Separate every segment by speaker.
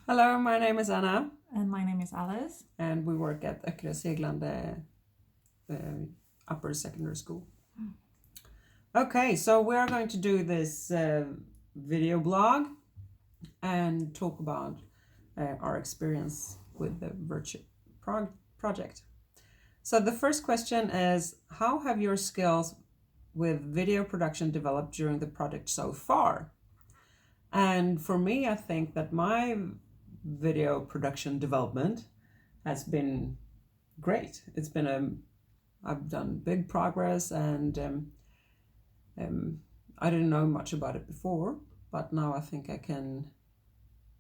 Speaker 1: Hello, my name is Anna.
Speaker 2: And my name is Alice.
Speaker 1: And we work at Öckerö Seglande Upper Secondary School. Okay, so we are going to do this video blog and talk about our experience with the virtual project. So the first question is, how have your skills with video production developed during the project so far? And for me, I think that my video production development has been great. I've done big progress, and I didn't know much about it before, but now I think I can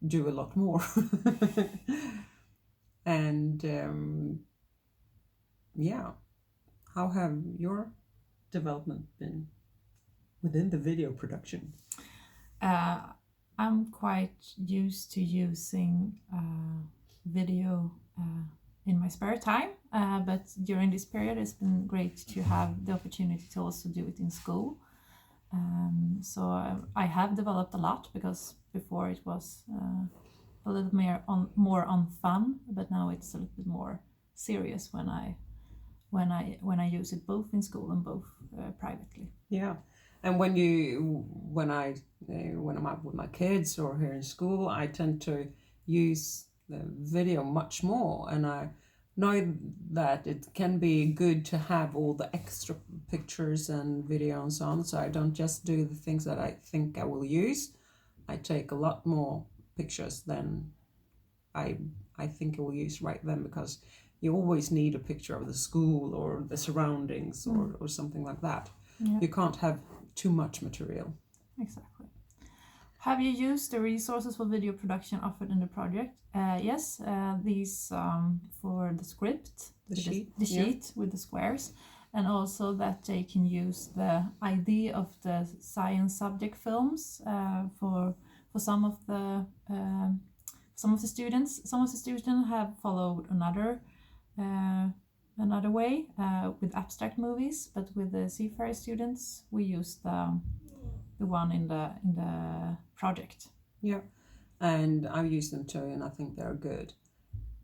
Speaker 1: do a lot more. And yeah, how have your development been within the video production?
Speaker 2: I'm quite used to using video in my spare time, but during this period it's been great to have the opportunity to also do it in school. So I have developed a lot, because before it was a little more on fun, but now it's a little bit more serious when I use it both in school and both privately.
Speaker 1: Yeah. And when I'm out with my kids or here in school, I tend to use the video much more, and I know that it can be good to have all the extra pictures and video and so on. So I don't just do the things that I think I will use. I take a lot more pictures than I think I will use right then, because you always need a picture of the school or the surroundings or something like that. Yeah. You can't have too much material.
Speaker 2: Exactly. Have you used the resources for video production offered in the project? Yes, these for the script,
Speaker 1: the sheet
Speaker 2: with the squares, and also that they can use the ID of the science subject films for some of the students. Some of the students have followed another way with abstract movies, but with the Seafarer students, we use the one in the project.
Speaker 1: Yeah, and I've used them too, and I think they're good.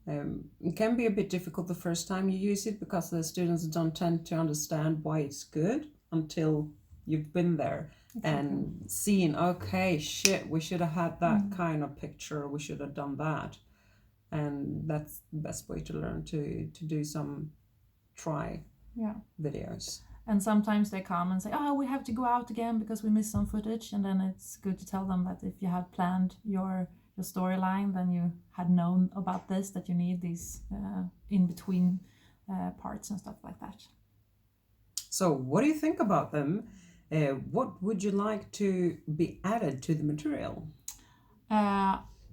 Speaker 1: It can be a bit difficult the first time you use it, because the students don't tend to understand why it's good until you've been there. Exactly. And seen, okay, shit, we should have had that kind of picture, we should have done that. And that's the best way to learn, to do some try videos.
Speaker 2: And sometimes they come and say, oh, we have to go out again because we missed some footage. And then it's good to tell them that if you had planned your storyline, then you had known about this, that you need these in between parts and stuff like that.
Speaker 1: So what do you think about them? What would you like to be added to the material?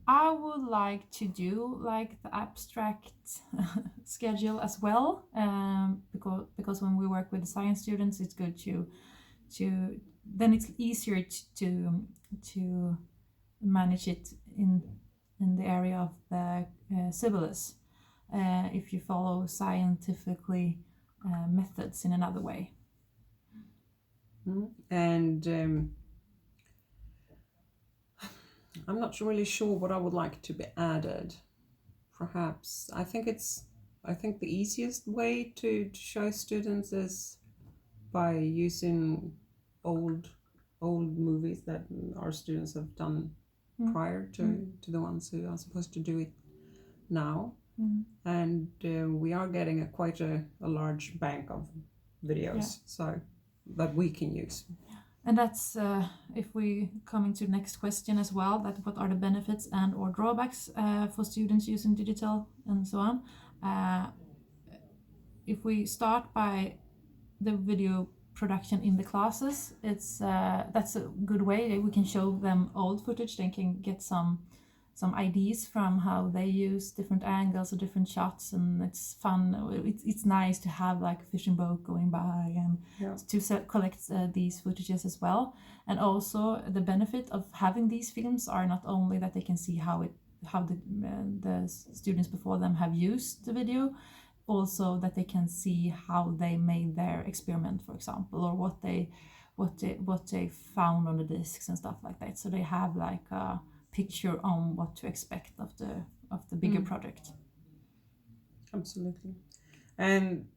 Speaker 2: I would like to do like the abstract schedule as well, because when we work with the science students, it's good to then it's easier to manage it in the area of the syllabus if you follow scientifically methods in another way.
Speaker 1: And I'm not really sure what I would like to be added. Perhaps I think the easiest way to show students is by using old movies that our students have done prior to the ones who are supposed to do it now. And we are getting quite a large bank of videos, so that we can use.
Speaker 2: And that's if we come into the next question as well, that what are the benefits and or drawbacks for students using digital and so on. If we start by the video production in the classes, it's that's a good way. We can show them old footage. They can get some ideas from how they use different angles or different shots, and it's fun. It's nice to have like a fishing boat going by and to collect these footages as well. And also the benefit of having these films are not only that they can see how the students before them have used the video, also that they can see how they made their experiment, for example, or what they found on the discs and stuff like that. So they have like picture on what to expect of the bigger project.
Speaker 1: Absolutely. And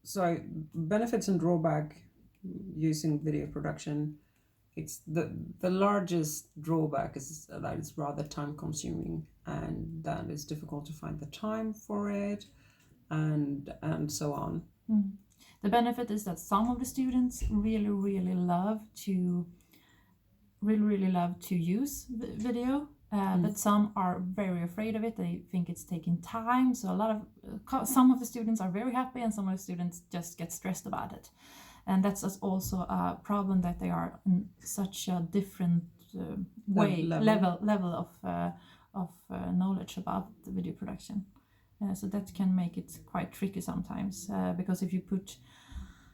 Speaker 1: so benefits and drawback using video production, it's the largest drawback is that it's rather time consuming and that it's difficult to find the time for it and so on.
Speaker 2: The benefit is that some of the students really love to use video, but some are very afraid of it. They think it's taking time, so some of the students are very happy and some of the students just get stressed about it. And that's also a problem that they are in such a different level of knowledge about the video production. So that can make it quite tricky sometimes, because if you put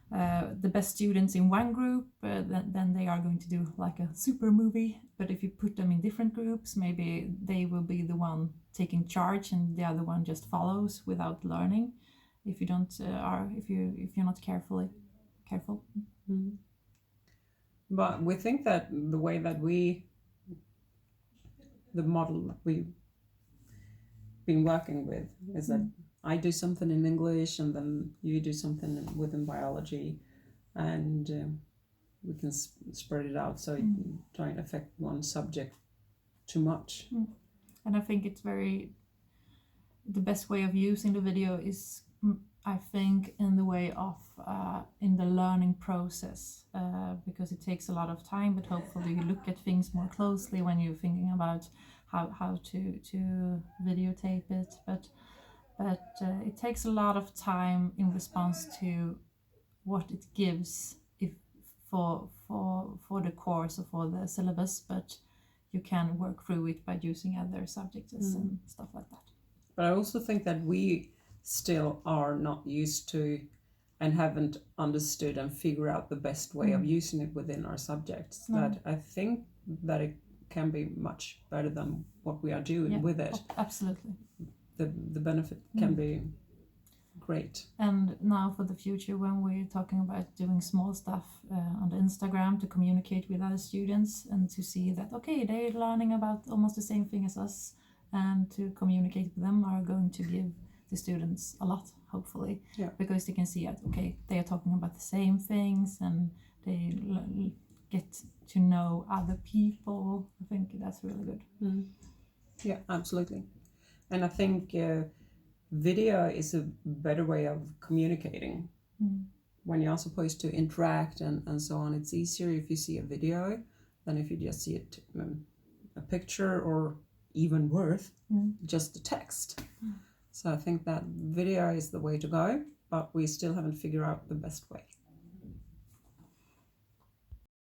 Speaker 2: the best students in one group, then they are going to do like a super movie. But if you put them in different groups, maybe they will be the one taking charge and the other one just follows without learning. If you don't if you're not careful.
Speaker 1: But we think that the way that the model that we've been working with is that I do something in English and then you do something within biology, and we can spread it out so it don't affect one subject too much.
Speaker 2: And I think the best way of using the video is, I think, in the way of in the learning process, because it takes a lot of time, but hopefully you look at things more closely when you're thinking about how to videotape it. But it takes a lot of time in response to what it gives for the course or for the syllabus, but you can work through it by using other subjects and stuff like that.
Speaker 1: But I also think that we still are not used to and haven't understood and figure out the best way of using it within our subjects. That I think that it can be much better than what we are doing with it.
Speaker 2: Absolutely.
Speaker 1: The benefit can be great.
Speaker 2: And now for the future, when we're talking about doing small stuff on the Instagram to communicate with other students and to see that, okay, they're learning about almost the same thing as us, and to communicate with them are going to give the students a lot, hopefully, because they can see that, okay, they are talking about the same things and they get to know other people. I think that's really good.
Speaker 1: Yeah, absolutely. And I think video is a better way of communicating. When you're supposed to interact and so on, it's easier if you see a video than if you just see it, a picture, or even worse, just the text. So I think that video is the way to go, but we still haven't figured out the best way.